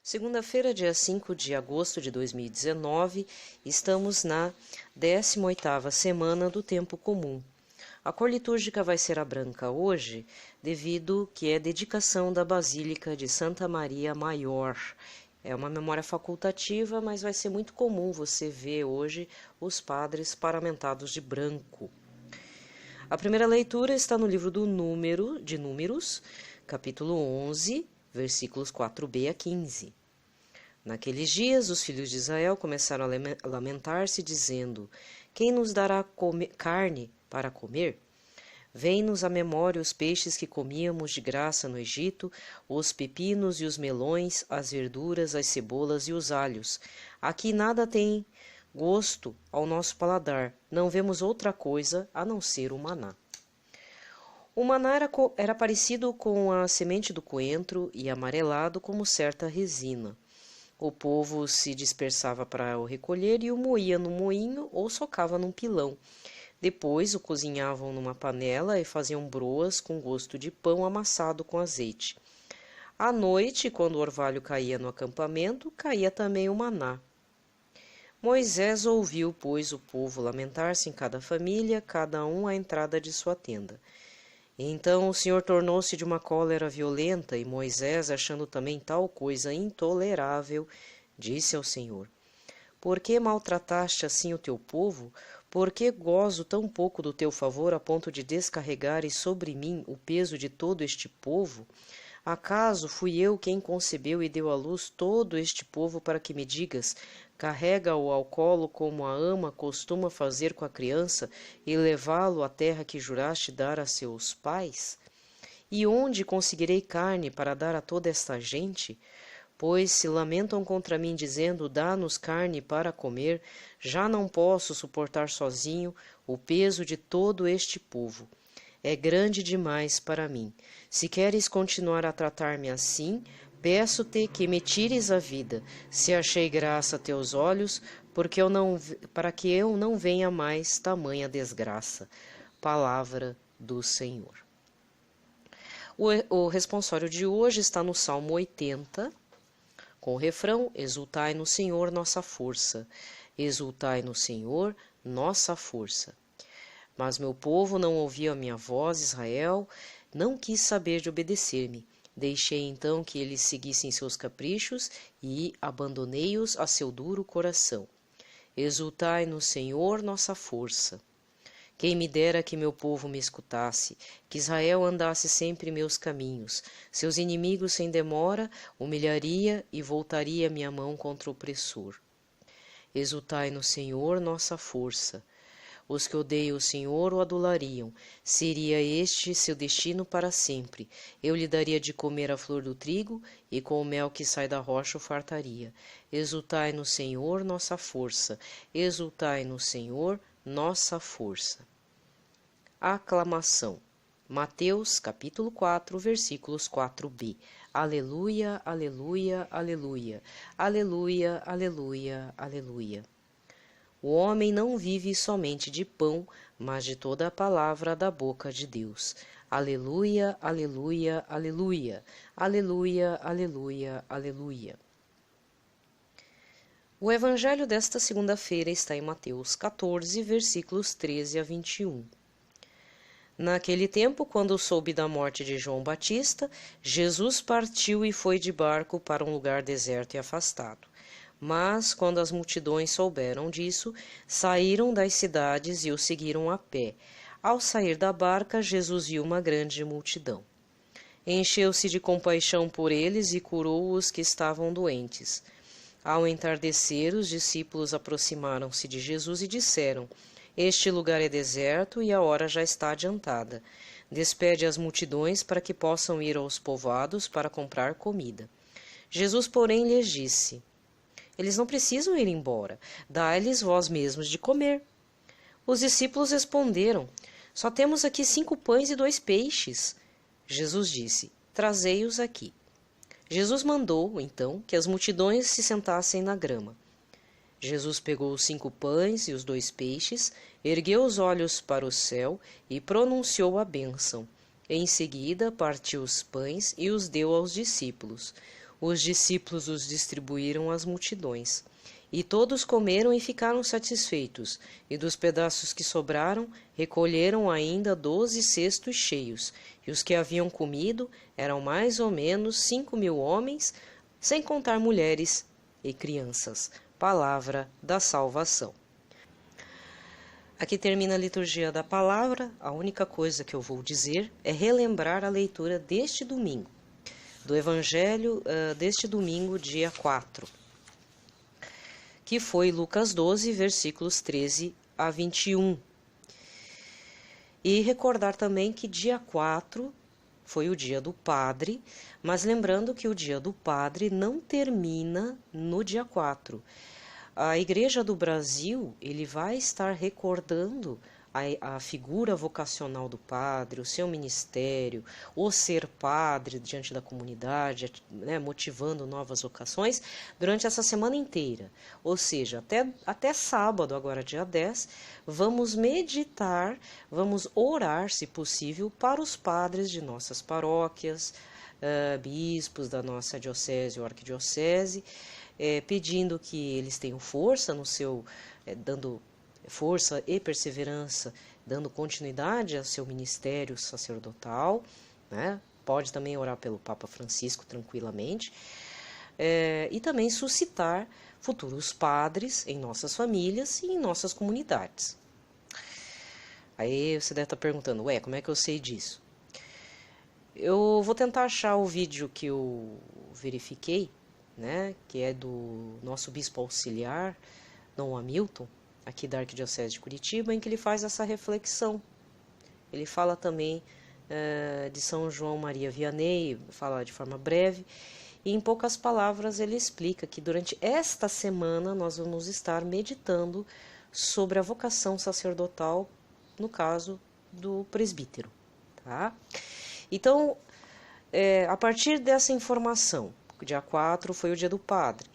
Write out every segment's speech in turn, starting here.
Segunda-feira, dia 5 de agosto de 2019, estamos na 18ª semana do Tempo Comum. A cor litúrgica vai ser a branca hoje, devido que é dedicação da Basílica de Santa Maria Maior. É uma memória facultativa, mas vai ser muito comum você ver hoje os padres paramentados de branco. A primeira leitura está no livro de Números, capítulo 11, versículos 4b a 15. Naqueles dias, os filhos de Israel começaram a lamentar-se, dizendo: Quem nos dará carne para comer? Vem-nos à memória os peixes que comíamos de graça no Egito, os pepinos e os melões, as verduras, as cebolas e os alhos. Aqui nada tem gosto ao nosso paladar, não vemos outra coisa a não ser o maná. O maná era parecido com a semente do coentro e amarelado como certa resina. O povo se dispersava para o recolher e o moía no moinho ou socava num pilão. Depois o cozinhavam numa panela e faziam broas com gosto de pão amassado com azeite. À noite, quando o orvalho caía no acampamento, caía também o maná. Moisés ouviu, pois, o povo lamentar-se em cada família, cada um à entrada de sua tenda. Então o Senhor tornou-se de uma cólera violenta, e Moisés, achando também tal coisa intolerável, disse ao Senhor: Por que maltrataste assim o teu povo? Por que gozo tão pouco do teu favor a ponto de descarregares sobre mim o peso de todo este povo? Acaso fui eu quem concebeu e deu à luz todo este povo para que me digas: carrega-o ao colo como a ama costuma fazer com a criança e levá-lo à terra que juraste dar a seus pais? E onde conseguirei carne para dar a toda esta gente? Pois se lamentam contra mim, dizendo: dá-nos carne para comer, já não posso suportar sozinho o peso de todo este povo. É grande demais para mim. Se queres continuar a tratar-me assim, peço-te que me tires a vida, se achei graça a teus olhos, para que eu não venha mais tamanha desgraça. Palavra do Senhor. O responsório de hoje está no Salmo 80, com o refrão: Exultai no Senhor, nossa força. Exultai no Senhor, nossa força. Mas meu povo não ouviu a minha voz, Israel não quis saber de obedecer-me. Deixei então que eles seguissem seus caprichos e abandonei-os a seu duro coração. Exultai no Senhor, nossa força. Quem me dera que meu povo me escutasse, que Israel andasse sempre em meus caminhos. Seus inimigos sem demora humilharia e voltaria minha mão contra o opressor. Exultai no Senhor, nossa força. Os que odeiam o Senhor o adulariam. Seria este seu destino para sempre. Eu lhe daria de comer a flor do trigo, e com o mel que sai da rocha o fartaria. Exultai no Senhor, nossa força. Exultai no Senhor, nossa força. Aclamação. Mateus, capítulo 4, versículos 4b. Aleluia, aleluia, aleluia. Aleluia, aleluia, aleluia. O homem não vive somente de pão, mas de toda a palavra da boca de Deus. Aleluia, aleluia, aleluia. Aleluia, aleluia, aleluia. O evangelho desta segunda-feira está em Mateus 14, versículos 13 a 21. Naquele tempo, quando soube da morte de João Batista, Jesus partiu e foi de barco para um lugar deserto e afastado. Mas, quando as multidões souberam disso, saíram das cidades e o seguiram a pé. Ao sair da barca, Jesus viu uma grande multidão. Encheu-se de compaixão por eles e curou os que estavam doentes. Ao entardecer, os discípulos aproximaram-se de Jesus e disseram: Este lugar é deserto e a hora já está adiantada. Despede as multidões para que possam ir aos povoados para comprar comida. Jesus, porém, lhes disse: Eles não precisam ir embora. Dai-lhes vós mesmos de comer. Os discípulos responderam: Só temos aqui 5 pães e 2 peixes. Jesus disse: Trazei-os aqui. Jesus mandou, então, que as multidões se sentassem na grama. Jesus pegou os 5 pães e os 2 peixes, ergueu os olhos para o céu e pronunciou a bênção. Em seguida, partiu os pães e os deu aos discípulos. Os discípulos os distribuíram às multidões. E todos comeram e ficaram satisfeitos, e dos pedaços que sobraram, recolheram ainda 12 cestos cheios, e os que haviam comido eram mais ou menos 5.000 homens, sem contar mulheres e crianças. Palavra da salvação. Aqui termina a liturgia da palavra. A única coisa que eu vou dizer é relembrar a leitura deste domingo, do Evangelho deste domingo, dia 4. Que foi Lucas 12, versículos 13 a 21. E recordar também que dia 4 foi o dia do Padre, mas lembrando que o dia do Padre não termina no dia 4. A Igreja do Brasil, ele vai estar recordando a figura vocacional do padre, o seu ministério, o ser padre diante da comunidade, né, motivando novas vocações, durante essa semana inteira. Ou seja, até sábado, agora dia 10, vamos meditar, vamos orar, se possível, para os padres de nossas paróquias, bispos da nossa diocese ou arquidiocese, pedindo que eles tenham força no seu, dando força e perseverança, dando continuidade ao seu ministério sacerdotal, né? Pode também orar pelo Papa Francisco tranquilamente, e também suscitar futuros padres em nossas famílias e em nossas comunidades. Aí você deve estar perguntando, como é que eu sei disso? Eu vou tentar achar o vídeo que eu verifiquei, né, que é do nosso bispo auxiliar, Dom Hamilton, aqui da Arquidiocese de Curitiba, em que ele faz essa reflexão. Ele fala também de São João Maria Vianney, fala de forma breve, e em poucas palavras ele explica que durante esta semana nós vamos estar meditando sobre a vocação sacerdotal, no caso do presbítero. Tá? Então, a partir dessa informação, dia 4 foi o dia do Padre,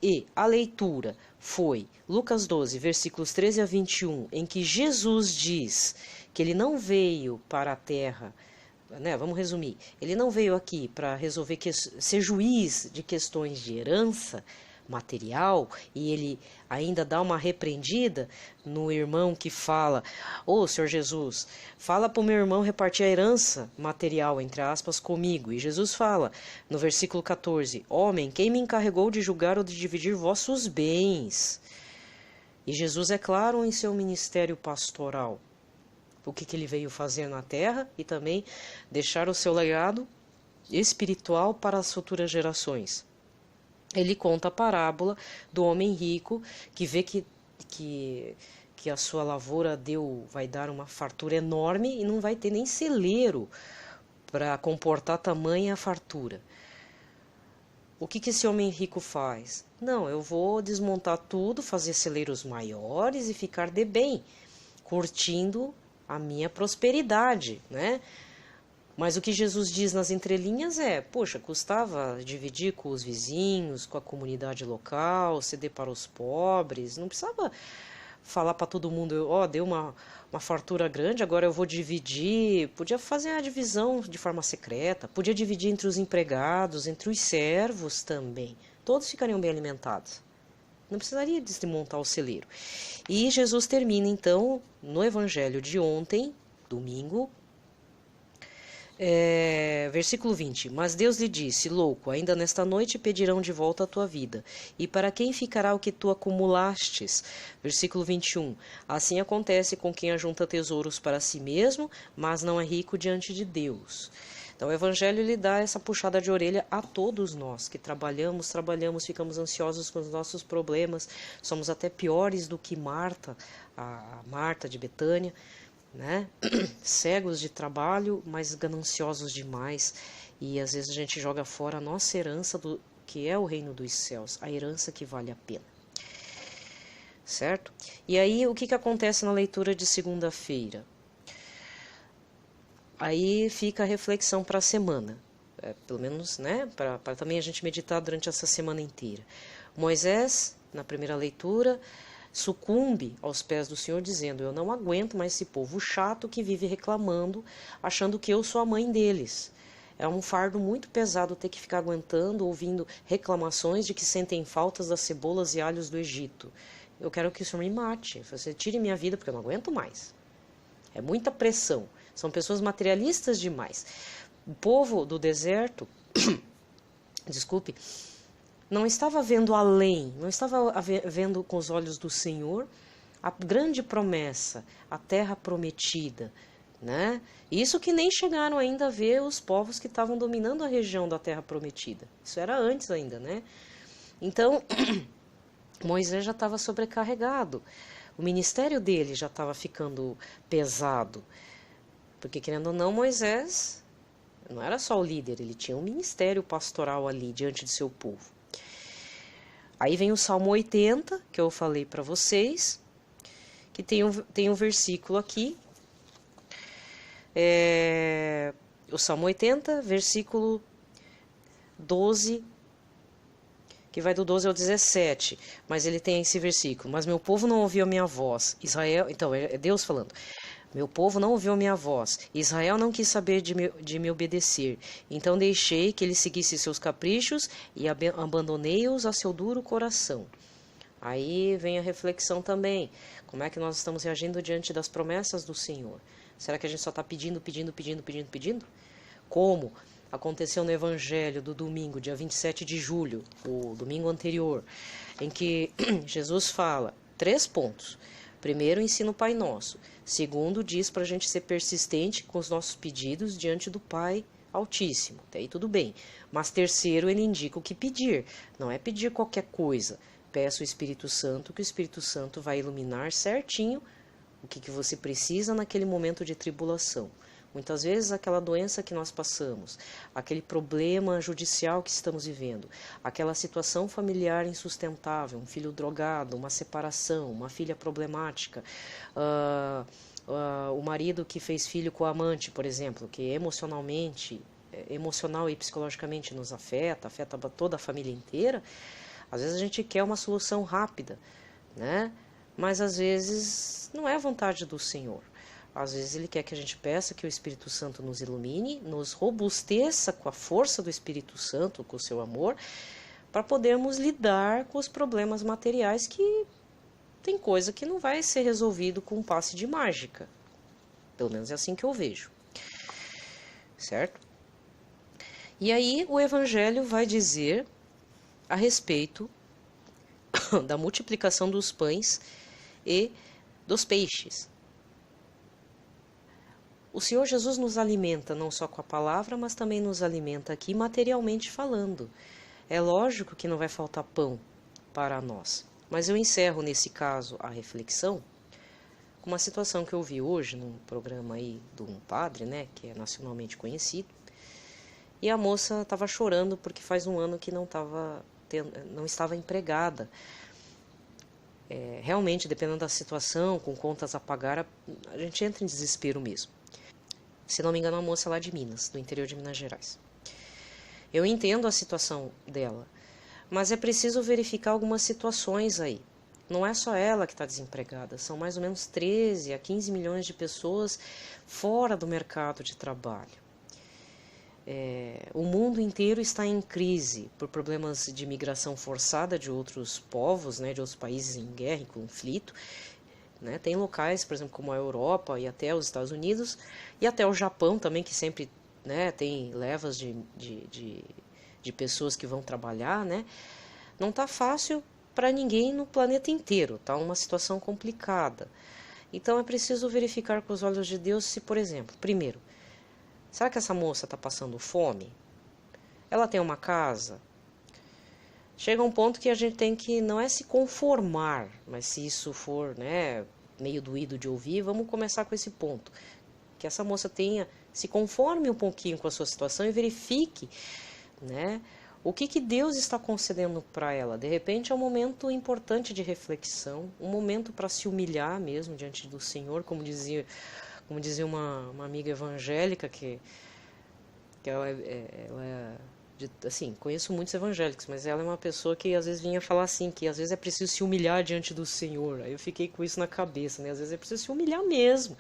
e a leitura foi Lucas 12, versículos 13 a 21, em que Jesus diz que ele não veio para a terra, né, vamos resumir, ele não veio aqui para resolver, ser juiz de questões de herança material, e ele ainda dá uma repreendida no irmão que fala, Senhor Jesus, fala para o meu irmão repartir a herança material, entre aspas, comigo. E Jesus fala, no versículo 14, homem, quem me encarregou de julgar ou de dividir vossos bens? E Jesus é claro em seu ministério pastoral, o que ele veio fazer na terra e também deixar o seu legado espiritual para as futuras gerações. Ele conta a parábola do homem rico que vê que a sua lavoura vai dar uma fartura enorme e não vai ter nem celeiro para comportar tamanha fartura. O que esse homem rico faz? Não, eu vou desmontar tudo, fazer celeiros maiores e ficar de bem, curtindo a minha prosperidade, né? Mas o que Jesus diz nas entrelinhas poxa, custava dividir com os vizinhos, com a comunidade local, ceder para os pobres, não precisava falar para todo mundo, deu uma fartura grande, agora eu vou dividir. Podia fazer a divisão de forma secreta, podia dividir entre os empregados, entre os servos também, todos ficariam bem alimentados. Não precisaria desmontar o celeiro. E Jesus termina então, no Evangelho de ontem, domingo, versículo 20, mas Deus lhe disse, louco, ainda nesta noite pedirão de volta a tua vida, e para quem ficará o que tu acumulastes? Versículo 21, assim acontece com quem ajunta tesouros para si mesmo, mas não é rico diante de Deus. Então o Evangelho lhe dá essa puxada de orelha a todos nós, que trabalhamos, ficamos ansiosos com os nossos problemas, somos até piores do que Marta, a Marta de Betânia, né? Cegos de trabalho, mas gananciosos demais, e às vezes a gente joga fora a nossa herança, que é o reino dos céus, a herança que vale a pena, certo? E aí o que acontece na leitura de segunda-feira? Aí fica a reflexão para a semana, pelo menos, né, para também a gente meditar durante essa semana inteira. Moisés, na primeira leitura, sucumbe aos pés do Senhor, dizendo, eu não aguento mais esse povo chato que vive reclamando, achando que eu sou a mãe deles. É um fardo muito pesado ter que ficar aguentando, ouvindo reclamações de que sentem faltas das cebolas e alhos do Egito. Eu quero que o Senhor me mate, você tire minha vida porque eu não aguento mais. É muita pressão, são pessoas materialistas demais. O povo do deserto, desculpe, não estava vendo além, não estava vendo com os olhos do Senhor a grande promessa, a terra prometida, né? Isso que nem chegaram ainda a ver os povos que estavam dominando a região da terra prometida. Isso era antes ainda, né? Então, Moisés já estava sobrecarregado. O ministério dele já estava ficando pesado. Porque, querendo ou não, Moisés não era só o líder, ele tinha um ministério pastoral ali diante de seu povo. Aí vem o Salmo 80, que eu falei para vocês, que tem um versículo aqui. O Salmo 80, versículo 12, que vai do 12 ao 17, mas ele tem esse versículo: mas meu povo não ouviu a minha voz. Israel, então é Deus falando: meu povo não ouviu a minha voz, Israel não quis saber de me obedecer, então deixei que ele seguisse seus caprichos e abandonei-os a seu duro coração. Aí vem a reflexão também, como é que nós estamos reagindo diante das promessas do Senhor? Será que a gente só está pedindo? Como aconteceu no Evangelho do domingo, dia 27 de julho, o domingo anterior, em que Jesus fala 3 pontos. Primeiro, ensina o Pai Nosso. Segundo, diz para a gente ser persistente com os nossos pedidos diante do Pai Altíssimo. Até aí tudo bem. Mas terceiro, ele indica o que pedir. Não é pedir qualquer coisa. Peça o Espírito Santo, que o Espírito Santo vai iluminar certinho o que você precisa naquele momento de tribulação. Muitas vezes aquela doença que nós passamos, aquele problema judicial que estamos vivendo, aquela situação familiar insustentável, um filho drogado, uma separação, uma filha problemática, o marido que fez filho com o amante, por exemplo, que emocional e psicologicamente nos afeta toda a família inteira. Às vezes a gente quer uma solução rápida, né? Mas às vezes não é a vontade do Senhor. Às vezes Ele quer que a gente peça que o Espírito Santo nos ilumine, nos robusteça com a força do Espírito Santo, com o seu amor, para podermos lidar com os problemas materiais, que tem coisa que não vai ser resolvido com um passe de mágica. Pelo menos é assim que eu vejo. Certo? E aí o Evangelho vai dizer a respeito da multiplicação dos pães e dos peixes. O Senhor Jesus nos alimenta não só com a palavra, mas também nos alimenta aqui materialmente falando. É lógico que não vai faltar pão para nós, mas eu encerro nesse caso a reflexão com uma situação que eu vi hoje num programa aí de um padre, né, que é nacionalmente conhecido, e a moça estava chorando porque faz um ano que não estava empregada. Realmente, dependendo da situação, com contas a pagar, a gente entra em desespero mesmo. Se não me engano, a moça é lá de Minas, do interior de Minas Gerais. Eu entendo a situação dela, mas é preciso verificar algumas situações aí. Não é só ela que está desempregada, são mais ou menos 13 a 15 milhões de pessoas fora do mercado de trabalho. O mundo inteiro está em crise por problemas de migração forçada de outros povos, né, de outros países em guerra, em conflito. Né? Tem locais, por exemplo, como a Europa e até os Estados Unidos, e até o Japão também, que sempre, né, tem levas de pessoas que vão trabalhar. Né? Não está fácil para ninguém no planeta inteiro, está uma situação complicada. Então é preciso verificar com os olhos de Deus se, por exemplo, primeiro, será que essa moça está passando fome? Ela tem uma casa? Chega um ponto que a gente tem que, não é se conformar, mas se isso for, né, meio doído de ouvir, vamos começar com esse ponto. Que essa moça se conforme um pouquinho com a sua situação e verifique, né, o que Deus está concedendo para ela. De repente é um momento importante de reflexão, um momento para se humilhar mesmo diante do Senhor, como dizia uma amiga evangélica, que ela assim, conheço muitos evangélicos, mas ela é uma pessoa que às vezes vinha falar assim, que às vezes é preciso se humilhar diante do Senhor. Aí eu fiquei com isso na cabeça, né? Às vezes é preciso se humilhar mesmo,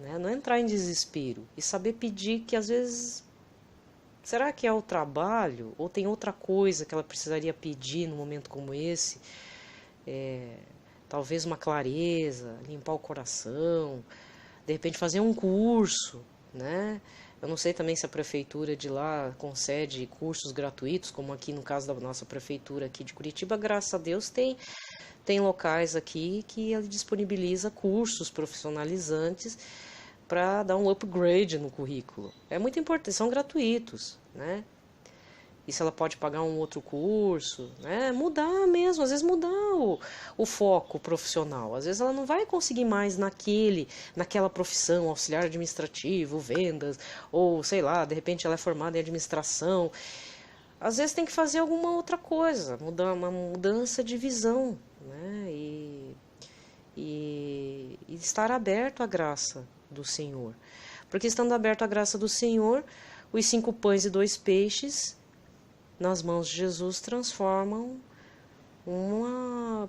né? Não entrar em desespero e saber pedir, que às vezes Será que é o trabalho ou tem outra coisa que ela precisaria pedir num momento como esse? Talvez uma clareza, limpar o coração, de repente fazer um curso, né? Eu não sei também se a prefeitura de lá concede cursos gratuitos, como aqui no caso da nossa prefeitura aqui de Curitiba, graças a Deus tem locais aqui que ele disponibiliza cursos profissionalizantes para dar um upgrade no currículo. É muito importante, são gratuitos, né? E se ela pode pagar um outro curso, né? Mudar mesmo, às vezes mudar o foco profissional. Às vezes ela não vai conseguir mais naquela profissão, auxiliar administrativo, vendas, ou sei lá, de repente ela é formada em administração. Às vezes tem que fazer alguma outra coisa, mudar uma mudança de visão, né? E estar aberto à graça do Senhor. Porque estando aberto à graça do Senhor, os 5 pães e 2 peixes nas mãos de Jesus transformam uma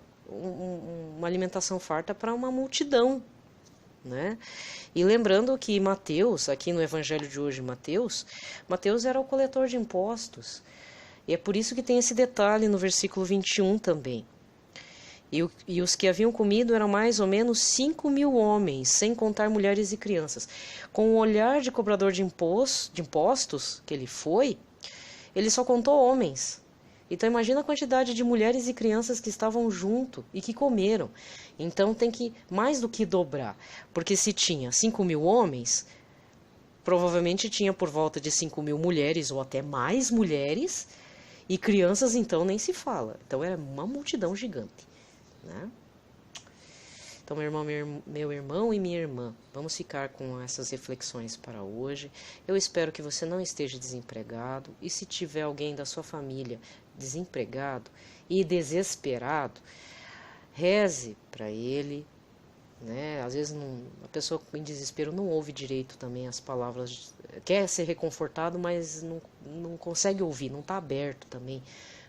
alimentação farta para uma multidão, né? E lembrando que Mateus, aqui no evangelho de hoje, Mateus era o coletor de impostos. E é por isso que tem esse detalhe no versículo 21 também. E os que haviam comido eram mais ou menos 5.000 homens, sem contar mulheres e crianças. Com o olhar de cobrador de impostos que ele só contou homens. Então imagina a quantidade de mulheres e crianças que estavam junto e que comeram. Então tem que mais do que dobrar. Porque se tinha 5.000 homens, provavelmente tinha por volta de 5.000 mulheres ou até mais mulheres. E crianças então nem se fala. Então era uma multidão gigante, né? Então, meu irmão e minha irmã, vamos ficar com essas reflexões para hoje. Eu espero que você não esteja desempregado. E se tiver alguém da sua família desempregado e desesperado, reze para ele, né? Às vezes a pessoa em desespero não ouve direito também as palavras, quer ser reconfortado, mas não consegue ouvir, não está aberto também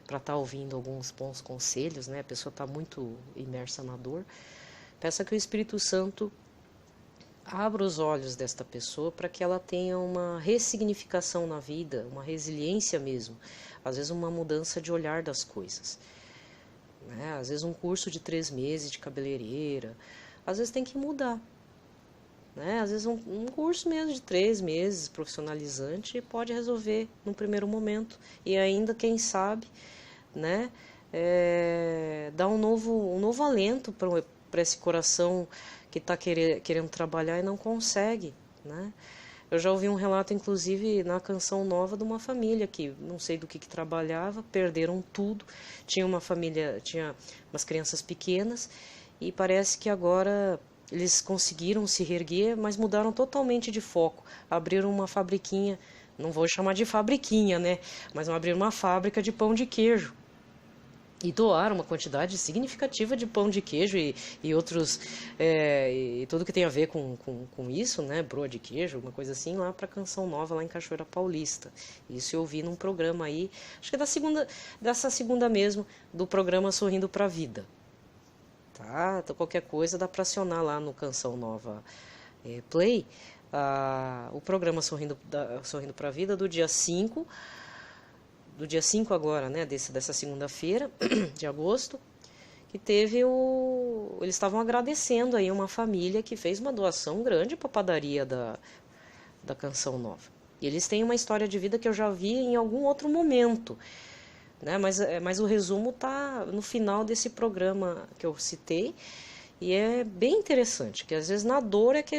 para estar ouvindo alguns bons conselhos, né? A pessoa está muito imersa na dor. Peça que o Espírito Santo abra os olhos desta pessoa para que ela tenha uma ressignificação na vida, uma resiliência mesmo, às vezes uma mudança de olhar das coisas, né? Às vezes um curso de 3 meses de cabeleireira, às vezes tem que mudar, né? Às vezes um curso mesmo de 3 meses profissionalizante pode resolver no primeiro momento e ainda, quem sabe, né? Dar um novo alento para esse coração que está querendo trabalhar e não consegue, né? Eu já ouvi um relato, inclusive, na Canção Nova, de uma família que não sei do que trabalhava, perderam tudo. Tinha uma família, tinha umas crianças pequenas e parece que agora eles conseguiram se reerguer, mas mudaram totalmente de foco. Abriram uma fabriquinha, não vou chamar de fabriquinha, né? Mas abriram uma fábrica de pão de queijo. E doaram uma quantidade significativa de pão de queijo e outros, e tudo que tem a ver com isso, né? Broa de queijo, uma coisa assim, lá para Canção Nova, lá em Cachoeira Paulista. Isso eu vi num programa aí, acho que é dessa segunda mesmo, do programa Sorrindo pra Vida. Tá? Então qualquer coisa dá para acionar lá no Canção Nova Play, o programa Sorrindo pra Vida do dia 5 agora, né, dessa segunda-feira de agosto, que eles estavam agradecendo aí uma família que fez uma doação grande para a padaria da Canção Nova. E eles têm uma história de vida que eu já vi em algum outro momento, né, mas o resumo tá no final desse programa que eu citei, e é bem interessante, que às vezes na dor é que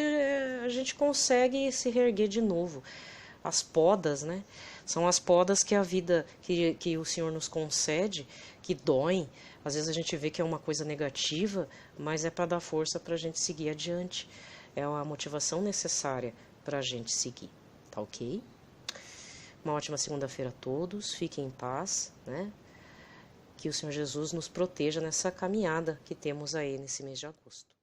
a gente consegue se reerguer de novo. As podas, né? São as podas que a vida, que o Senhor nos concede, que doem. Às vezes a gente vê que é uma coisa negativa, mas é para dar força para a gente seguir adiante. É a motivação necessária para a gente seguir, tá ok? Uma ótima segunda-feira a todos, fiquem em paz, né? Que o Senhor Jesus nos proteja nessa caminhada que temos aí nesse mês de agosto.